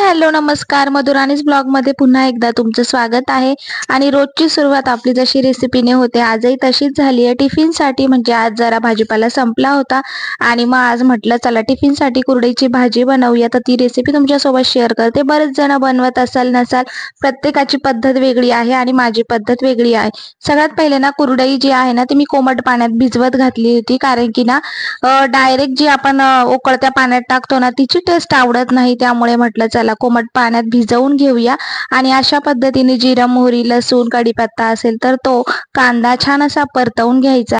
Hello नमस्कार, मधुराणीज blog मध्ये पुन्हा एकदा तुमचं स्वागत आहे। आणि रोजची सुरुवात आपली जशी रेसिपीने होते आजही तशीच झाली आहे। टिफिनसाठी म्हणजे आज जरा भाजीपाला संपला होता आणि मग आज म्हटलं चला टिफिनसाठी कुरडईची भाजी बनवूया, तर ती रेसिपी तुमच्यासोबत शेअर करते। बरेच जण बनवत असाल नसाल, प्रत्येकाची पद्धत वेगळी आहे आणि माझी पद्धत वेगळी आहे। सगळ्यात पहिले ना कुरडई जी आहे ना ती मी कोमट पाण्यात भिजवत घातली होती, कारण की ना डायरेक्ट जी आपण उकळत्या पाण्यात टाकतो ना तिची टेस्ट आवडत नाही, त्यामुळे म्हटलं चला कोमट पाण्यात भिजवून घेऊया। आणि अशा पद्धतीने जिरा मोहरी लसूण कढीपत्ता असेल तर तो कांदा छान असा परतवून घ्यायचा।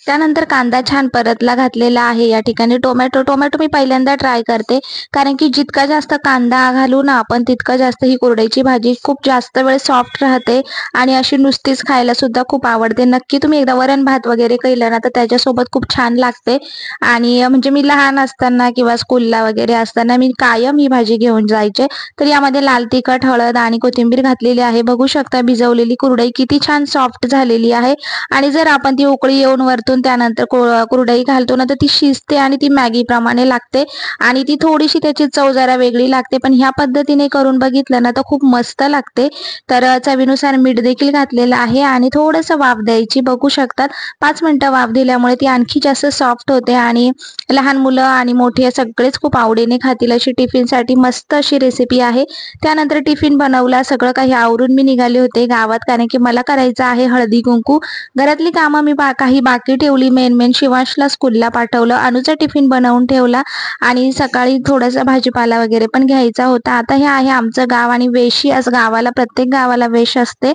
त्यानंतर कांदा छान परतला घातलेला आहे। या ठिकाणी टोमॅटो मी पहिल्यांदा ट्राय करते, कारण की जितका जास्त कांदा घालू ना आपण तितका जास्त ही कुरडईची भाजी खूप जास्त वेळ सॉफ्ट राहते आणि अशी नुसतीच खायला सुद्धा खूप आवडते। नक्की तुम्ही एकदा वरण भात वगैरे केलं ना तर त्याच्यासोबत खूप छान लागते। आणि म्हणजे मी लहान असताना किंवा स्कूलला वगैरे असताना मी कायम ही भाजी घेऊन जायचे। तर यामध्ये लाल तिखट हळद आणि कोथिंबीर घातलेली आहे। बघू शकता भिजवलेली कुरडई किती छान सॉफ्ट झालेली आहे। आणि जर आपण ती उकळी येऊन वरतून त्यानंतर कुरडई घालतो ना तर ती शिजते आणि ती मॅगी प्रमाणे लागते आणि ती थोडीशी त्याची चव जरा वेगळी लागते। पण ह्या पद्धतीने करून बघितलं ना तर खूप मस्त लागते। तर चवीनुसार मीठ देखील घातलेलं आहे आणि थोडंसं वाफ द्यायची। बघू शकतात 5 मिनिटं वाफ दिल्यामुळे ती आणखी जास्त सॉफ्ट होते आणि लहान मुलं आणि मोठे सगळेच खूप आवडीने खातील अशी टिफिनसाठी मस्त अशी रेसिपी आहे। त्यानंतर टिफिन बनवला, सगळं काही आवरून मी निघाले होते गावात, कारण की मला करायचं आहे हळदी कुंकू। घरातली कामं मी काही बाकी ठेवली। मेन शिवांशला स्कूलला पाठवलं, अनुचा टिफिन बनवून ठेवला आणि सकाळी थोडासा भाजीपाला वगैरे पण घ्यायचा होता। आता हे आहे आमचं गाव आणि वेशी असं गावाला, प्रत्येक गावाला वेश असते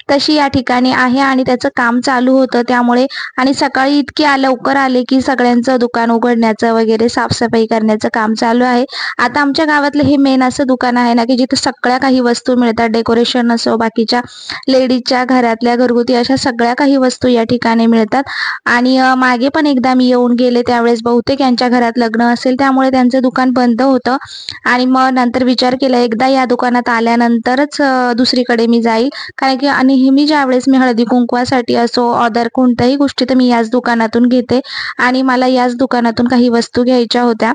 तशी या ठिकाणी आहे आणि त्याचं काम चालू होतं त्यामुळे। आणि सकाळी इतकी लवकर आले की सगळ्यांचं दुकान उघडण्याचं वगैरे साफसफाई करण्याचं काम चालू आहे। आता आमच्या गावातलं हे मेन असं दुकान आहे ना की जिथे सगळ्या काही वस्तू मिळतात, डेकोरेशन असो, बाकीच्या लेडीजच्या घरातल्या घरगुती अशा सगळ्या काही वस्तू या ठिकाणी मिळतात। आणि मागे पण एकदा मी येऊन गेले, त्यावेळेस बहुतेक यांच्या घरात लग्न असेल त्यामुळे त्यांचं दुकान बंद होतं। आणि मग नंतर विचार केला एकदा या दुकानात आल्यानंतरच दुसरीकडे मी जाईल, कारण की नेहमी ज्यावेळेस मी हळदी कुंकवासाठी असो अदर कोणत्याही गोष्टी तर मी याच दुकानातून घेते आणि मला याच दुकानातून काही वस्तू घ्यायच्या होत्या।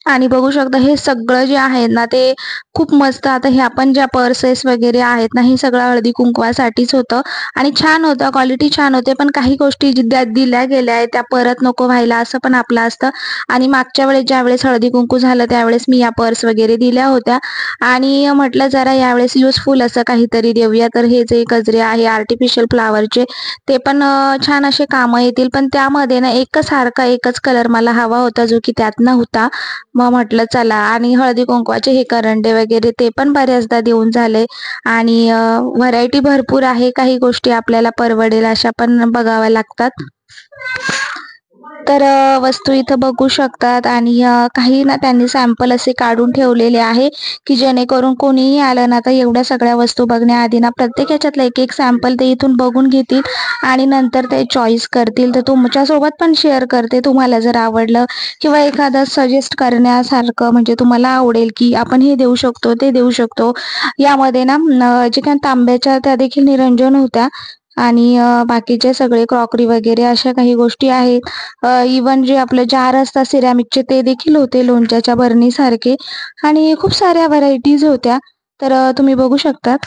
आणि बघू शकता हे सगळं जे आहे ना ते खूप मस्त, आता हे आपण ज्या पर्सेस वगैरे आहेत ना हे सगळं हळदी कुंकवासाठीच होतं आणि छान होतं, क्वालिटी छान होते। पण काही गोष्टी दिल्या गेल्या आहेत त्या परत नको व्हायला असं पण आपलं असतं। आणि मागच्या वेळेस ज्यावेळेस हळदी कुंकू झालं त्यावेळेस मी या पर्स वगैरे दिल्या होत्या आणि म्हटलं जरा यावेळेस युजफुल असं काहीतरी देऊया। तर हे जे गजरे आहे आर्टिफिशियल फ्लावरचे ते पण छान असे कामं येतील, पण त्यामध्ये ना एकच कलर मला हवा होता जो की त्यात नव्हता। मग म्हटलं चला, आणि हळदी कुंकवाचे हे करंडे वगैरे ते पण बऱ्याचदा देऊन झाले आणि व्हरायटी भरपूर आहे। काही गोष्टी आपल्याला परवडेल अशा पण बघाव्या लागतात। तर वस्तू इथं बघू शकतात आणि काही ना त्यांनी सॅम्पल असे काढून ठेवलेले आहे की जेणेकरून कोणीही आलं ना तर एवढ्या सगळ्या वस्तू बघण्याआधी ना प्रत्येक ह्याच्यातलं एक सॅम्पल ते इथून बघून घेतील आणि नंतर ते चॉईस करतील। तर तुमच्यासोबत पण शेअर करते, तुम्हाला जर आवडलं किंवा एखादं सजेस्ट करण्यासारखं म्हणजे तुम्हाला आवडेल की आपण हे देऊ शकतो ते देऊ शकतो। यामध्ये ना जे काही तांब्याच्या त्या देखील निरंजन होत्या आणि बाकीचे सगळे क्रॉकरी वगैरे अशा काही गोष्टी आहेत। इवन जे आपले जार असतात सिरॅमिकचे ते देखील होते, लोणच्याच्या बरणीसारखे, आणि खूप साऱ्या व्हरायटीज होत्या। तर तुम्ही बघू शकतात।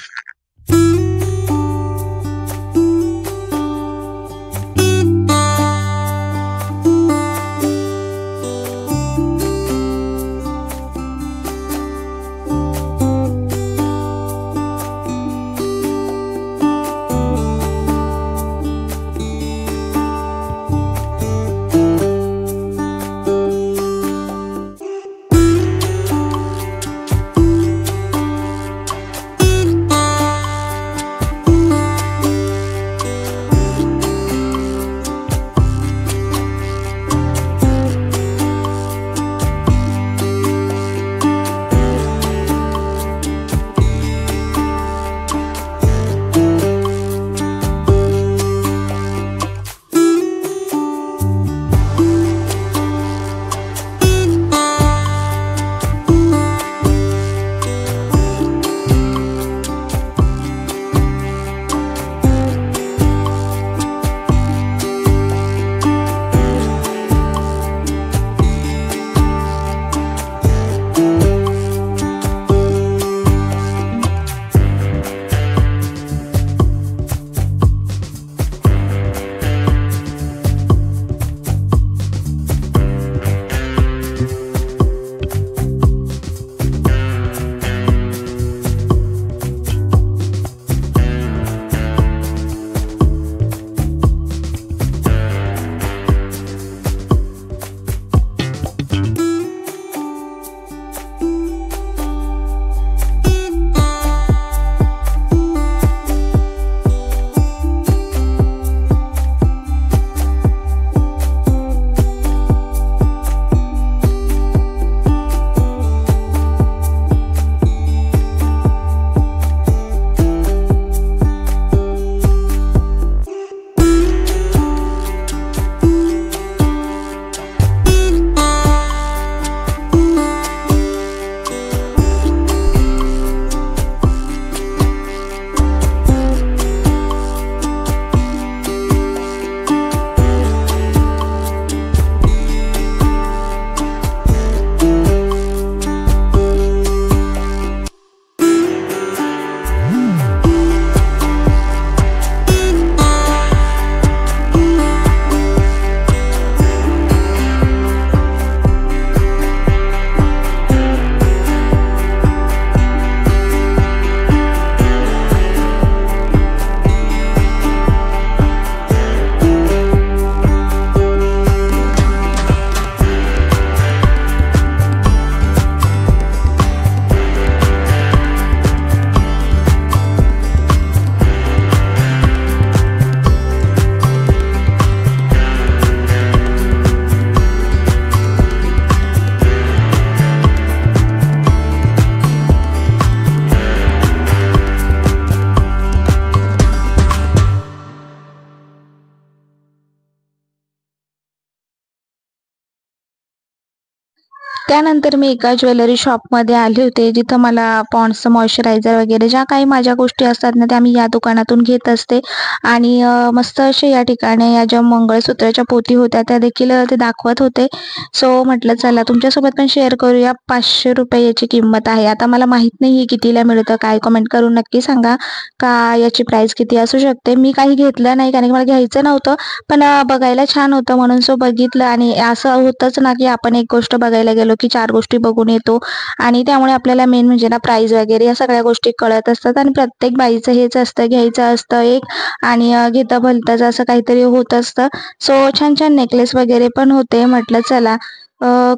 त्यानंतर मी एका ज्वेलरी शॉपमध्ये आले होते, जिथं मला पॉन्ड्सचं मॉइश्चरायझर वगैरे ज्या काही माझ्या गोष्टी असतात ना, त्या मी या दुकानातून घेत असते. आणि मस्त असे या ठिकाणी या ज्या मंगळसूत्राच्या पोती होत्या त्या देखील ते दाखवत होते. सो म्हटलं चला तुमच्यासोबत पण शेअर करूया. ₹500 याची किंमत आहे. आता मला माहीत नाही हे कितीला मिळतं, काय कमेंट करून नक्की सांगा का याची प्राईस किती असू शकते. मी काही घेतलं नाही कारण की मला घ्यायचं नव्हतं, पण बघायला छान होतं म्हणून सो बघितलं. आणि असं होतंच ना, की आपण एक गोष्ट बघायला गेलो की 4 गोष्टी बघून येतो आणि त्यामुळे आपल्याला मेन म्हणजे ना प्राईस वगैरे या सगळ्या गोष्टी कळत असतात. आणि प्रत्येक बाईचं हेच असतं, घ्यायचं असतं एक आणि घेता भलतंच असं काहीतरी होत असतं. सो छान छान नेकलेस वगैरे पण होते. म्हटलं चला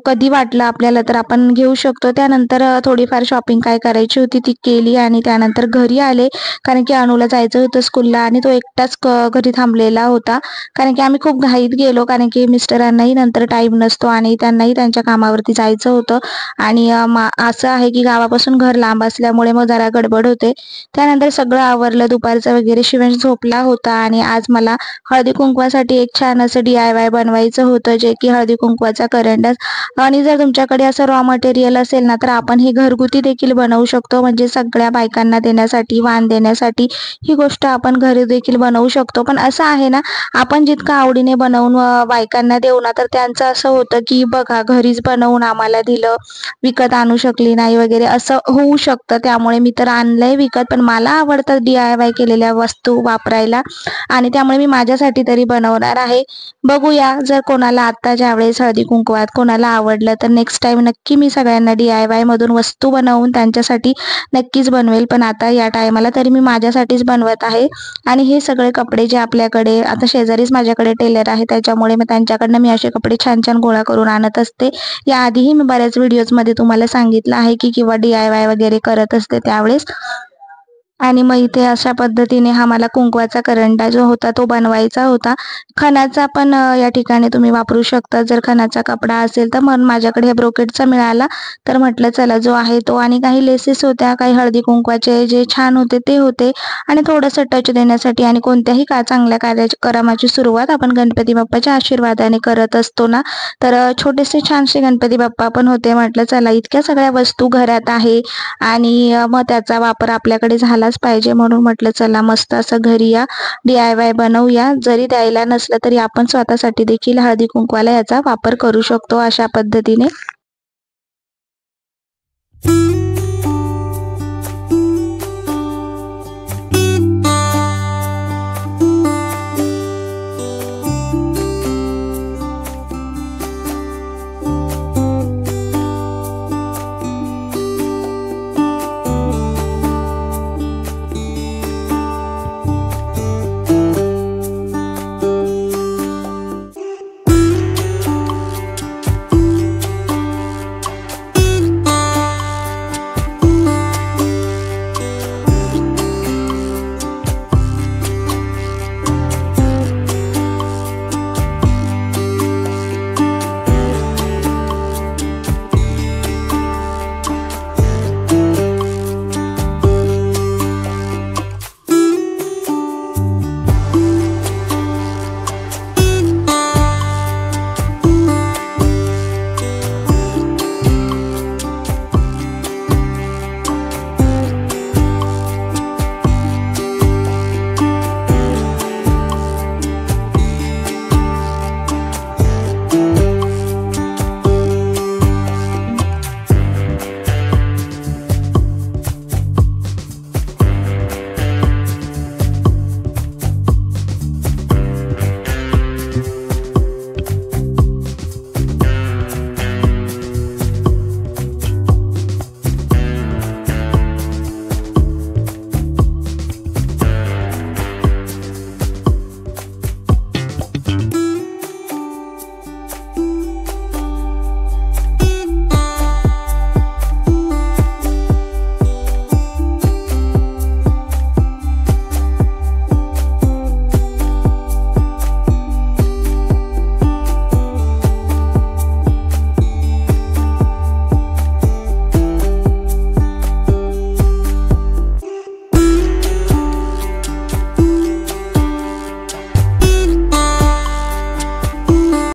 कधी वाटलं आपल्याला तर आपण घेऊ शकतो. त्यानंतर थोडीफार शॉपिंग काय करायची होती ती केली आणि त्यानंतर घरी आले, कारण की अनुला जायचं होतं स्कूलला आणि तो एकटाच घरी थांबलेला होता. कारण की आम्ही खूप घाईत गेलो, कारण की मिस्टरांनाही नंतर टाईम नसतो आणि त्यांनाही त्यांच्या कामावरती जायचं होतं. आणि असं आहे की गावापासून घर लांब असल्यामुळे मग जरा गडबड होते. त्यानंतर सगळं आवरलं, दुपारचं वगैरे शिवांश झोपला होता आणि आज मला हळदी कुंकवासाठी एक छान असं DIY बनवायचं होतं, जे की हळदी कुंकवाचा करंडा. आणि जर तुमच्याकडे असं रॉ मटेरियल असेल ना, तर आपण हे घरगुती देखील बनवू शकतो. म्हणजे सगळ्या बायकांना देण्यासाठी, वाण देण्यासाठी ही गोष्ट आपण घरी देखील बनवू शकतो. पण असं आहे ना, आपण जितकं आवडीने बनवून बायकांना देऊ ना, तर त्यांचं असं होतं की बघा घरीच बनवून आम्हाला दिलं, विकत आणू शकली नाही वगैरे असं होऊ शकतं. त्यामुळे मी तर आणलंय विकत, पण मला आवडतं DIY केलेल्या वस्तू वापरायला आणि त्यामुळे मी माझ्यासाठी तरी बनवणार आहे. बघूया जर कोणाला आता ज्यावेळेस हळदी कुंकवात कोणाला आवडलं तर नेक्स्ट टाइम नक्की मी सगळ्यांना DIY मधून वस्तू बनवून त्यांच्यासाठी नक्कीच बनवेल. पण आता या टायमाला तरी मी माझ्यासाठीच बनवत आहे. आणि हे सगळे कपडे जे आपल्याकडे आता शेजारीच माझ्याकडे टेलर आहे, त्याच्यामुळे मग त्यांच्याकडनं मी असे कपडे छान छान गोळा करून आणत असते. याआधीही मी बऱ्याच व्हिडिओजमध्ये तुम्हाला सांगितलं आहे की किंवा DIY वगैरे करत असते त्यावेळेस. आणि मग इथे अशा पद्धतीने हा मला कुंकवाचा करंडा जो होता तो बनवायचा होता. खणाचा पण या ठिकाणी तुम्ही वापरू शकता जर खणाचा कपडा असेल तर. मग माझ्याकडे हे ब्रोकेडचा मिळाला तर म्हटलं चला जो आहे तो. आणि काही लेसेस होत्या, काही हळदी कुंकवाचे जे छान होते ते होते. आणि थोडंसं टच देण्यासाठी आणि कोणत्याही चांगल्या कार्यक्रमाची सुरुवात आपण गणपती बाप्पाच्या आशीर्वादाने करत असतो ना, तर छोटेसे छानसे गणपती बाप्पा पण होते. म्हटलं चला इतक्या सगळ्या वस्तू घरात आहे आणि मग त्याचा वापर आपल्याकडे झालाच पाहिजे, म्हणून म्हटलं चला मस्त असं घरी या DIY बनवूया. जरी द्यायला नसलं तरी आपण स्वतःसाठी देखील हळदी कुंकवाला याचा वापर करू शकतो अशा पद्धतीने.